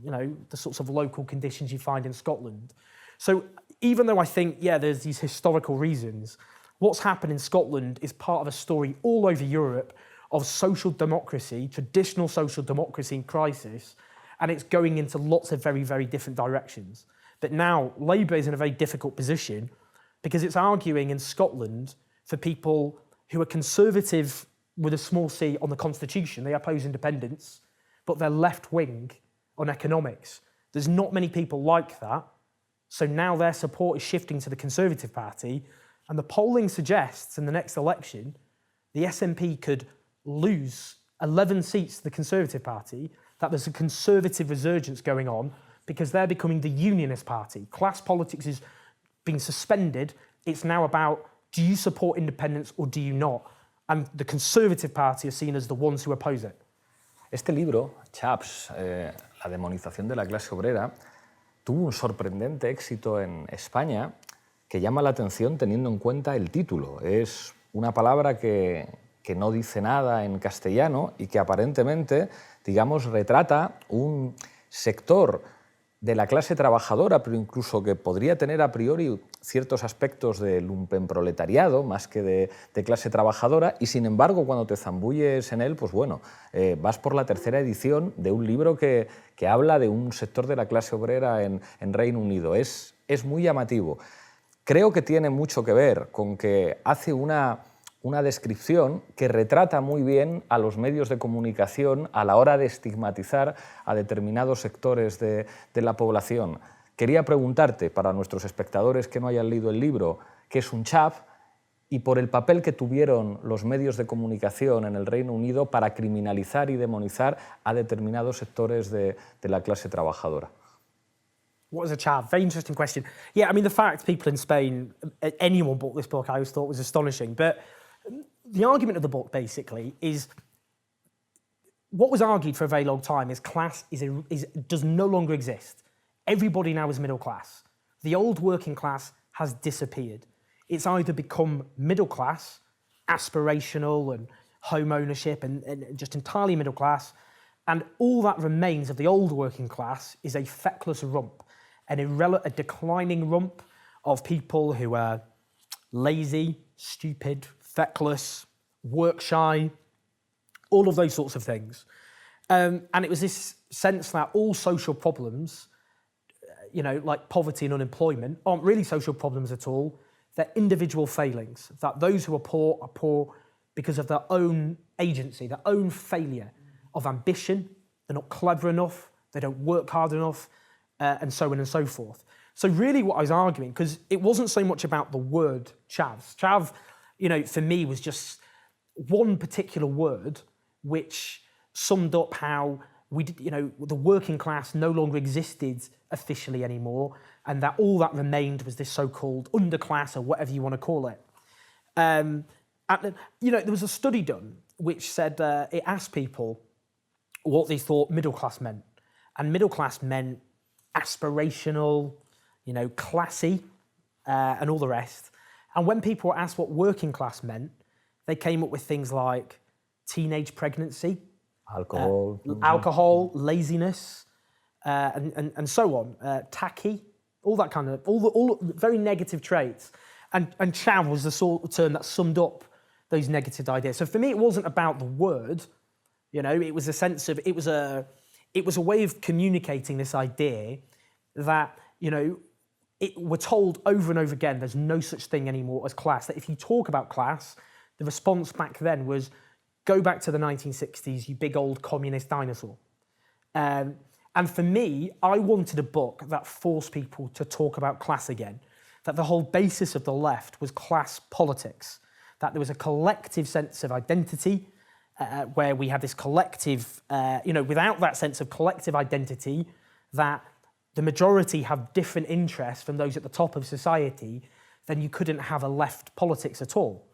you know, the sorts of local conditions you find in Scotland. So even though I think, yeah, there's these historical reasons, what's happened in Scotland is part of a story all over Europe of social democracy, traditional social democracy in crisis, and it's going into lots of very, very different directions. But now Labour is in a very difficult position because it's arguing in Scotland for people who are conservative with a small c on the constitution. They oppose independence, but they're left-wing on economics. There's not many people like that. So now their support is shifting to the Conservative Party, and the polling suggests in the next election, the SNP could lose 11 seats to the Conservative Party, that there's a conservative resurgence going on because they're becoming the unionist party. Class politics is being suspended. It's now about, do you support independence or do you not? And the Conservative Party are seen as the ones who oppose it. Este libro, Chaps, la demonización de la clase obrera, tuvo un sorprendente éxito en España que llama la atención teniendo en cuenta el título. Es una palabra que no dice nada en castellano y que aparentemente, digamos, retrata un sector de la clase trabajadora, pero incluso que podría tener a priori ciertos aspectos de lumpenproletariado, más que de clase trabajadora, y sin embargo, cuando te zambulles en él, pues bueno, vas por la tercera edición de un libro que habla de un sector de la clase obrera en Reino Unido. Es muy llamativo. Creo que tiene mucho que ver con que hace una descripción que retrata muy bien a los medios de comunicación a la hora de estigmatizar a determinados sectores de la población. Quería preguntarte, para nuestros espectadores que no hayan leído el libro, qué es un chap y por el papel que tuvieron los medios de comunicación en el Reino Unido para criminalizar y demonizar a determinados sectores de la clase trabajadora. What is a chav? Very interesting question. Yeah, I mean, the fact people in Spain, anyone bought this book, I always thought was astonishing. But the argument of the book, basically, is what was argued for a very long time is class does no longer exist. Everybody now is middle class. The old working class has disappeared. It's either become middle class, aspirational and home ownership and just entirely middle class, and all that remains of the old working class is a feckless rump, a declining rump of people who are lazy, stupid, feckless, work-shy, all of those sorts of things. And it was this sense that all social problems, you know, like poverty and unemployment, aren't really social problems at all. They're individual failings, that those who are poor because of their own agency, their own failure of ambition. They're not clever enough, they don't work hard enough, and so on and so forth. So really what I was arguing, because it wasn't so much about the word chav. Chav, you know, for me was just one particular word which summed up how the working class no longer existed officially anymore, and that all that remained was this so-called underclass, or whatever you want to call it. There was a study done which said it asked people what they thought middle class meant, and middle class meant aspirational, classy, and all the rest. And when people were asked what working class meant, they came up with things like teenage pregnancy, alcohol, laziness, and so on, tacky, all that kind of, all very negative traits. And chav was the sort of term that summed up those negative ideas. So for me, it wasn't about the word, it was a sense of, it was a way of communicating this idea that, we're told over and over again, there's no such thing anymore as class. That if you talk about class, the response back then was, go back to the 1960s, you big old communist dinosaur. And for me, I wanted a book that forced people to talk about class again, that the whole basis of the left was class politics, that there was a collective sense of identity, where we had this collective, without that sense of collective identity, that the majority have different interests from those at the top of society, then you couldn't have a left politics at all.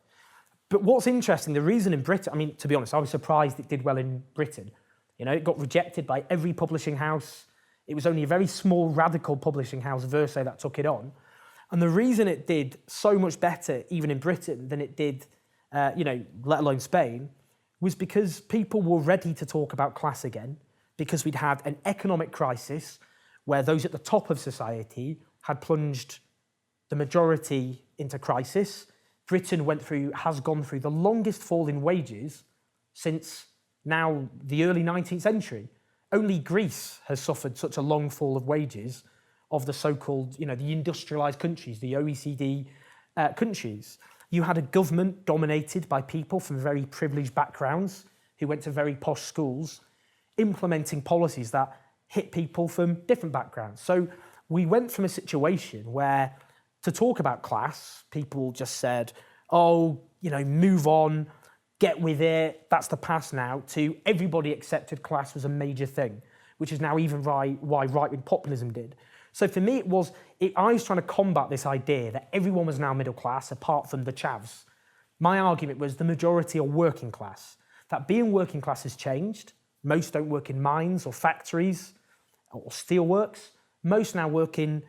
But what's interesting, the reason in Britain, to be honest, I was surprised it did well in Britain. It got rejected by every publishing house. It was only a very small radical publishing house, Verso, that took it on. And the reason it did so much better, even in Britain, than it did, let alone Spain, was because people were ready to talk about class again, because we'd had an economic crisis where those at the top of society had plunged the majority into crisis. Britain has gone through the longest fall in wages since now the early 19th century. Only Greece has suffered such a long fall of wages of the so-called, the industrialized countries, the OECD countries. You had a government dominated by people from very privileged backgrounds who went to very posh schools, implementing policies that hit people from different backgrounds. So we went from a situation where, to talk about class, people just said, move on, get with it, that's the past now, to everybody accepted class was a major thing, which is now even why right-wing populism did. So for me, I was trying to combat this idea that everyone was now middle class, apart from the chavs. My argument was the majority are working class, that being working class has changed. Most don't work in mines or factories or steelworks. Most now work in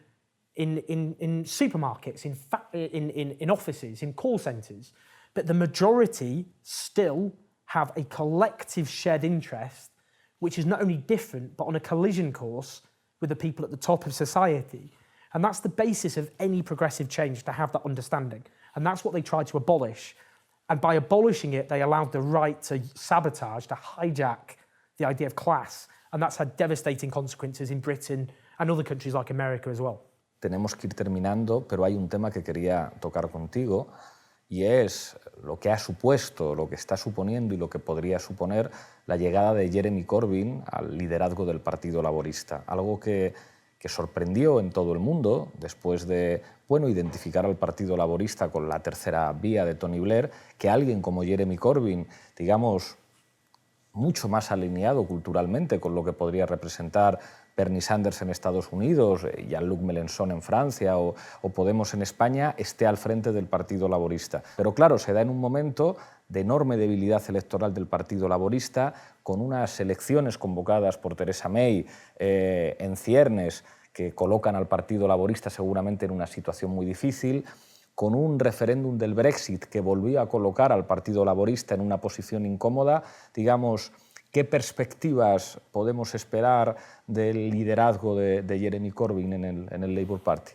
supermarkets, in offices, in call centres. But the majority still have a collective shared interest, which is not only different, but on a collision course with the people at the top of society. And that's the basis of any progressive change, to have that understanding. And that's what they tried to abolish. And by abolishing it, they allowed the right to sabotage, to hijack the idea of class. And that's had devastating consequences in Britain and other countries like America as well. Tenemos que ir terminando, pero hay un tema que quería tocar contigo, y es lo que ha supuesto, lo que está suponiendo y lo que podría suponer la llegada de Jeremy Corbyn al liderazgo del Partido Laborista. Algo que sorprendió en todo el mundo después de identificar al Partido Laborista con la tercera vía de Tony Blair, que alguien como Jeremy Corbyn, digamos, mucho más alineado culturalmente con lo que podría representar Bernie Sanders en Estados Unidos, Jean-Luc Mélenchon en Francia o Podemos en España, esté al frente del Partido Laborista. Pero claro, se da en un momento de enorme debilidad electoral del Partido Laborista, con unas elecciones convocadas por Theresa May en ciernes que colocan al Partido Laborista seguramente en una situación muy difícil, con un referéndum del Brexit que volvió a colocar al Partido Laborista en una posición incómoda. Digamos, ¿qué perspectivas podemos esperar del liderazgo de Jeremy Corbyn en el Labour Party?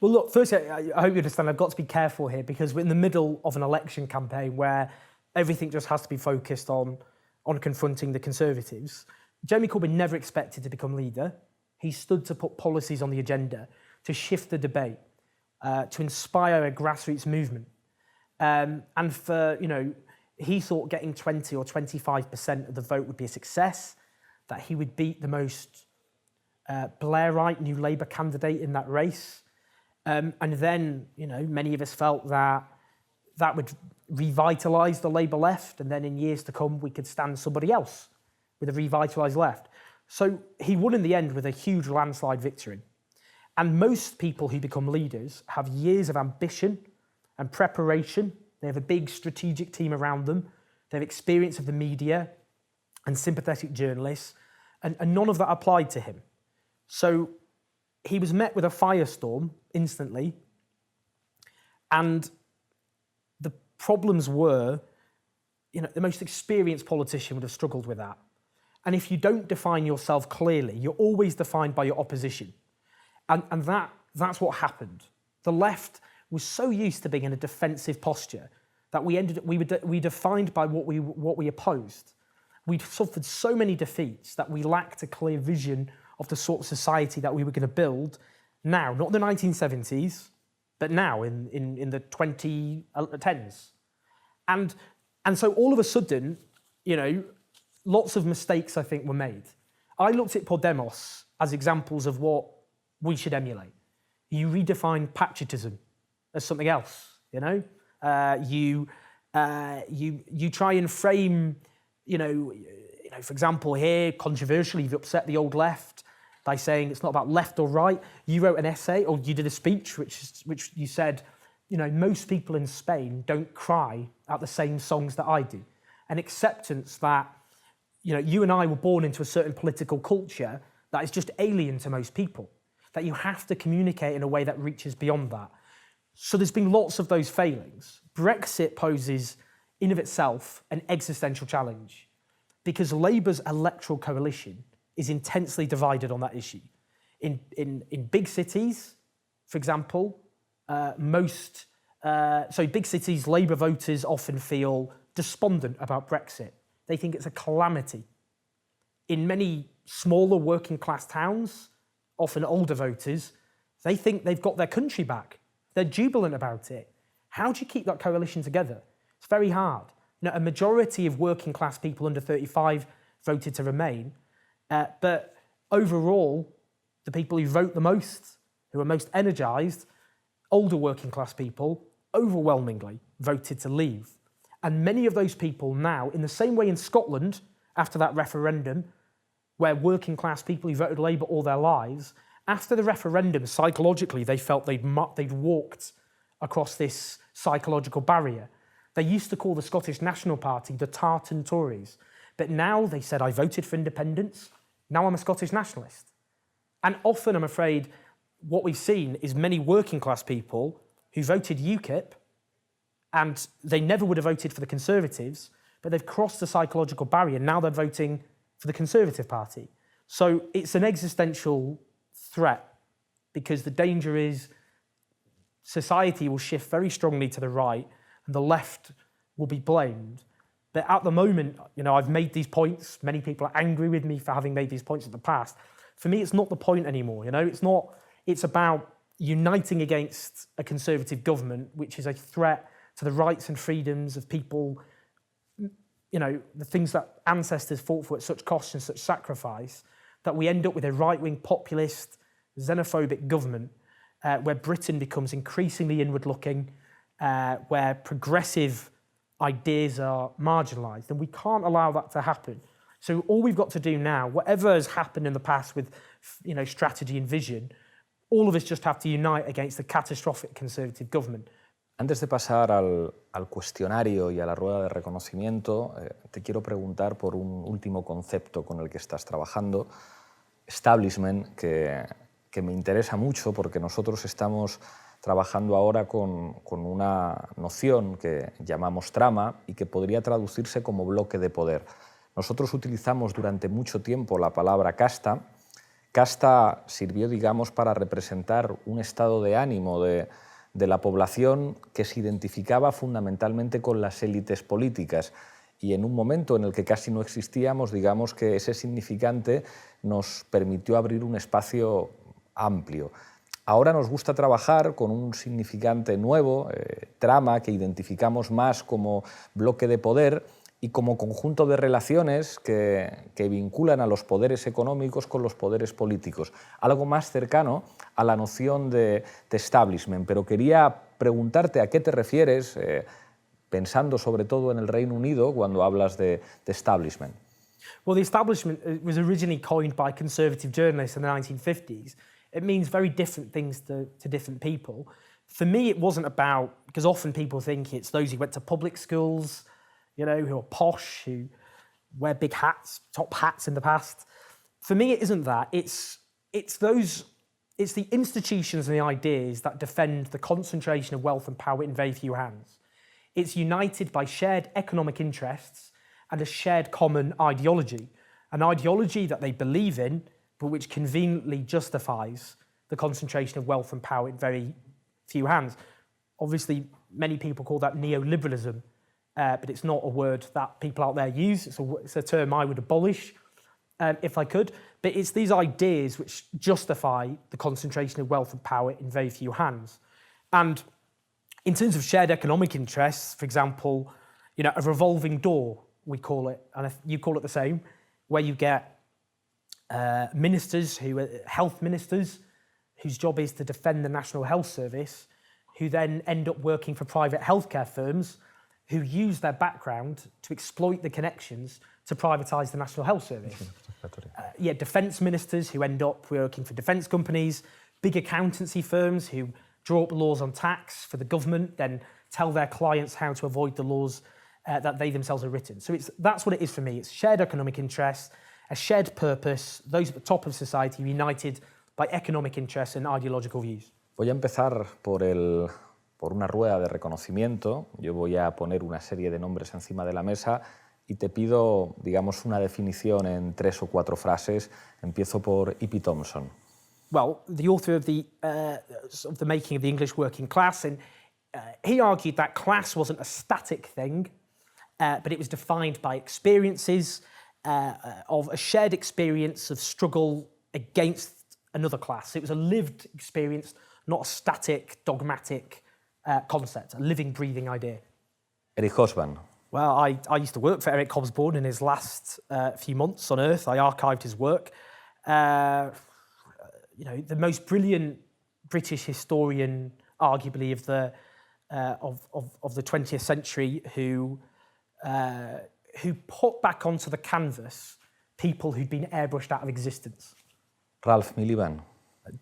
Well, look, firstly, I hope you understand I've got to be careful here, because we're in the middle of an election campaign where everything just has to be focused on confronting the Conservatives. Jeremy Corbyn never expected to become leader. He stood to put policies on the agenda, to shift the debate, to inspire a grassroots movement. And for, he thought getting 20 or 25% of the vote would be a success, that he would beat the most Blairite New Labour candidate in that race. And then, many of us felt that would revitalise the Labour left, and then in years to come we could stand somebody else with a revitalised left. So he won in the end with a huge landslide victory. And most people who become leaders have years of ambition and preparation. They have a big strategic team around them. They have experience of the media and sympathetic journalists. And none of that applied to him. So he was met with a firestorm instantly. And the problems were, the most experienced politician would have struggled with that. And if you don't define yourself clearly, you're always defined by your opposition. And that's what happened. The left was so used to being in a defensive posture that we defined by what we opposed. We'd suffered so many defeats that we lacked a clear vision of the sort of society that we were going to build now, not the 1970s, but now in the 2010s. And so all of a sudden, lots of mistakes, I think, were made. I looked at Podemos as examples of what we should emulate. You redefine patriotism as something else, You try and frame, for example, here, controversially, you've upset the old left by saying it's not about left or right. You wrote an essay, or you did a speech, which you said, most people in Spain don't cry at the same songs that I do. An acceptance that, you and I were born into a certain political culture that is just alien to most people, that you have to communicate in a way that reaches beyond that. So there's been lots of those failings. Brexit poses, in of itself, an existential challenge because Labour's electoral coalition is intensely divided on that issue. In big cities, for example, big cities, Labour voters often feel despondent about Brexit. They think it's a calamity. In many smaller working class towns, often older voters, they think they've got their country back. They're jubilant about it. How do you keep that coalition together? It's very hard. A majority of working class people under 35 voted to remain, but overall, the people who vote the most, who are most energised, older working class people, overwhelmingly voted to leave. And many of those people now, in the same way in Scotland, after that referendum, where working class people who voted Labour all their lives, after the referendum, psychologically, they felt they'd walked across this psychological barrier. They used to call the Scottish National Party the Tartan Tories. But now they said, I voted for independence, now I'm a Scottish nationalist. And often, I'm afraid, what we've seen is many working class people who voted UKIP, and they never would have voted for the Conservatives, but they've crossed the psychological barrier. Now they're voting for the Conservative Party. So it's an existential threat because the danger is society will shift very strongly to the right and the left will be blamed. But at the moment, I've made these points. Many people are angry with me for having made these points in the past. For me, it's not the point anymore. It's about uniting against a Conservative government, which is a threat to the rights and freedoms of people, the things that ancestors fought for at such cost and such sacrifice, that we end up with a right-wing populist, xenophobic government where Britain becomes increasingly inward-looking, where progressive ideas are marginalised. And we can't allow that to happen. So all we've got to do now, whatever has happened in the past with strategy and vision, all of us just have to unite against the catastrophic Conservative government. Antes de pasar al cuestionario y a la rueda de reconocimiento, te quiero preguntar por un último concepto con el que estás trabajando, establishment, que me interesa mucho porque nosotros estamos trabajando ahora con una noción que llamamos trama y que podría traducirse como bloque de poder. Nosotros utilizamos durante mucho tiempo la palabra casta. Casta sirvió, digamos, para representar un estado de ánimo de la población que se identificaba fundamentalmente con las élites políticas. Y en un momento en el que casi no existíamos, digamos que ese significante nos permitió abrir un espacio amplio. Ahora nos gusta trabajar con un significante nuevo, trama, que identificamos más como bloque de poder y como conjunto de relaciones que vinculan a los poderes económicos con los poderes políticos. Algo más cercano a la noción de establishment. Pero quería preguntarte a qué te refieres, pensando sobre todo en el Reino Unido, cuando hablas de establishment. Well, the establishment was originally coined by conservative journalists in the 1950s. It means very different things to different people. For me, it wasn't about, because often people think it's those who went to public schools, you know, who are posh, who wear big hats, top hats in the past. For me, it isn't that. It's the institutions and the ideas that defend the concentration of wealth and power in very few hands. It's united by shared economic interests and a shared common ideology, an ideology that they believe in, but which conveniently justifies the concentration of wealth and power in very few hands. Obviously, many people call that neoliberalism, but it's not a word that people out there use. It's a term I would abolish if I could. But it's these ideas which justify the concentration of wealth and power in very few hands. And in terms of shared economic interests, for example, you know, a revolving door, we call it, and you call it the same, where you get ministers who are health ministers, whose job is to defend the National Health Service, who then end up working for private healthcare firms who use their background to exploit the connections to privatise the National Health Service. Defence ministers who end up working for defence companies, big accountancy firms who draw up laws on tax for the government, then tell their clients how to avoid the laws that they themselves have written. So that's what it is for me. It's shared economic interests, a shared purpose, those at the top of society united by economic interests and ideological views. Voy a empezar por una rueda de reconocimiento. Yo voy a poner una serie de nombres encima de la mesa y te pido, digamos, una definición en 3 o 4 frases. Empiezo por E.P. Thompson. Well, the author of the Making of the English Working Class, and he argued that class wasn't a static thing, but it was defined by experiences of a shared experience of struggle against another class. It was a lived experience, not a static, dogmatic concept, a living, breathing idea. Eric Hobsbawm. Well, I used to work for Eric Hobsbawm in his last few months on Earth. I archived his work. You know, the most brilliant British historian, arguably of the 20th century, who put back onto the canvas people who'd been airbrushed out of existence. Ralph Miliband.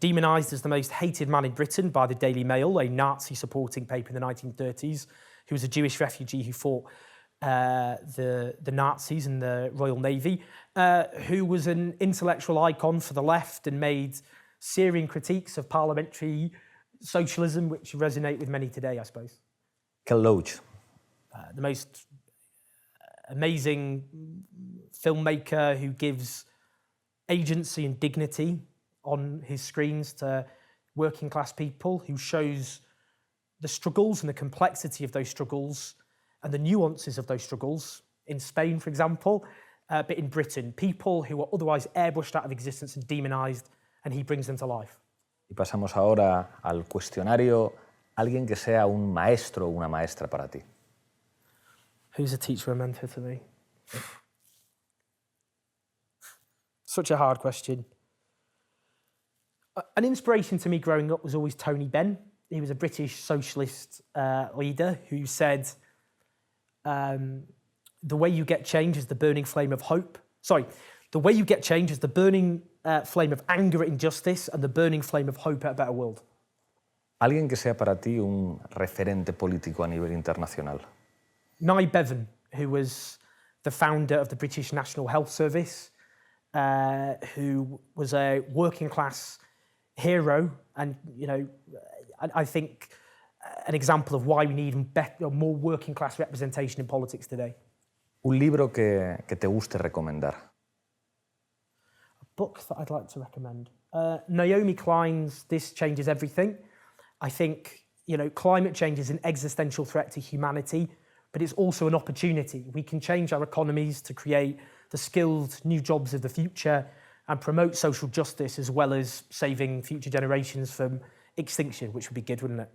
Demonised as the most hated man in Britain by the Daily Mail, a Nazi-supporting paper in the 1930s, who was a Jewish refugee who fought the Nazis in the Royal Navy, who was an intellectual icon for the left and made searing critiques of parliamentary socialism, which resonate with many today, I suppose. Kel Loach. The most amazing filmmaker who gives agency and dignity on his screens to working class people, who shows the struggles and the complexity of those struggles and the nuances of those struggles in Spain, for example, but in Britain, people who are otherwise airbrushed out of existence and demonised, and he brings them to life. Y pasamos ahora al cuestionario. Alguien que sea un maestro o una maestra para ti. Who's a teacher or mentor to me? Such a hard question. An inspiration to me growing up was always Tony Benn. He was a British socialist leader who said, the way you get change is the burning flame of hope. Sorry, the way you get change is the burning flame of anger at injustice and the burning flame of hope at a better world. Alguien que sea para ti un referente político a nivel internacional. Nye Bevan, who was the founder of the British National Health Service, who was a working class hero, and you know, I think an example of why we need more working class representation in politics today. Un libro que te guste recomendar. A book that I'd like to recommend. Naomi Klein's This Changes Everything. I think, you know, climate change is an existential threat to humanity, but it's also an opportunity. We can change our economies to create the skilled new jobs of the future and promote social justice as well as saving future generations from extinction, which would be good, wouldn't it?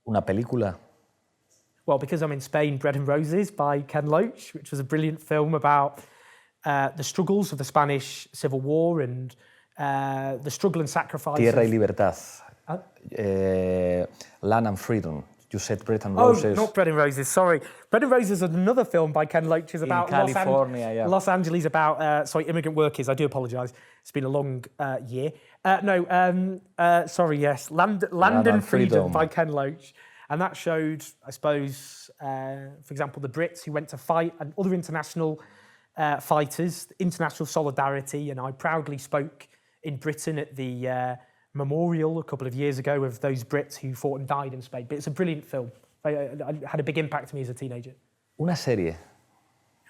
Una película. Well, because I'm in Spain, Bread and Roses by Ken Loach, which was a brilliant film about the struggles of the Spanish Civil War and the struggle and sacrifice. Tierra y Libertad. Land and Freedom. You said Bread and Roses. Oh, not Bread and Roses, sorry. Bread and Roses is another film by Ken Loach. Is about California, Los Angeles, about immigrant workers. I do apologise. It's been a long year. Landon Freedom by Ken Loach. And that showed, I suppose, for example, the Brits who went to fight and other international fighters, international solidarity. And I proudly spoke in Britain at the memorial a couple of years ago of those Brits who fought and died in Spain. But it's a brilliant film. It had a big impact on me as a teenager. Una serie.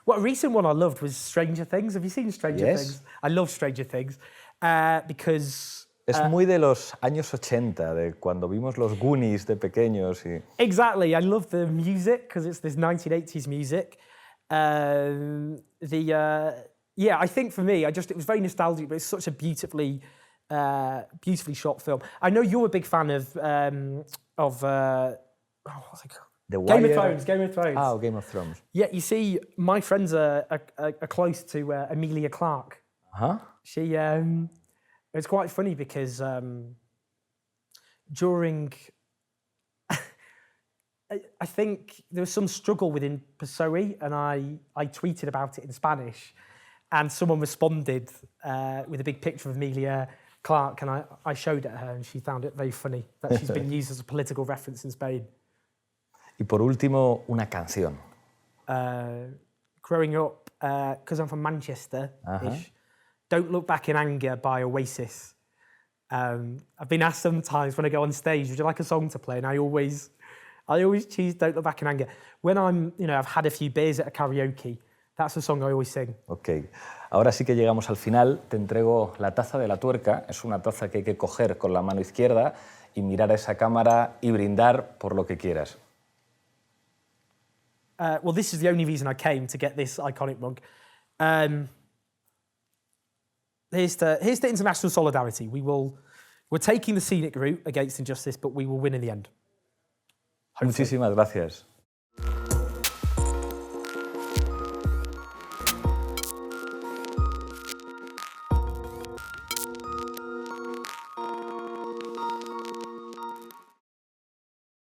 Well, a recent one I loved was Stranger Things. Have you seen Stranger Things? I love Stranger Things because... Es muy de los años 80, de cuando vimos los Goonies de pequeños. Y... Exactly. I love the music because it's this 1980s music. I think for me, it was very nostalgic, but it's such a beautifully shot film. I know you're a big fan of what's it called? Game of Thrones. Oh, Game of Thrones. Yeah, you see, my friends are close to Emilia Clarke. Huh? She, it's quite funny because during, I think there was some struggle within PSOE, and I tweeted about it in Spanish, and someone responded with a big picture of Emilia Clarke, and I showed it her, and she found it very funny that she's been used as a political reference in Spain. Y por último, una canción. Growing up, because I'm from Manchester-ish, Don't Look Back in Anger by Oasis. I've been asked sometimes when I go on stage, would you like a song to play? And I always choose Don't Look Back in Anger. When I've had a few beers at a karaoke, that's the song I always sing. Ok. Ahora sí que llegamos al final. Te entrego la taza de la tuerca. Es una taza que hay que coger con la mano izquierda y mirar a esa cámara y brindar por lo que quieras. Well, this is the only reason I came, to get this iconic mug. Here's the international solidarity. We're taking the scenic route against injustice, but we will win in the end. Hopefully. Muchísimas gracias.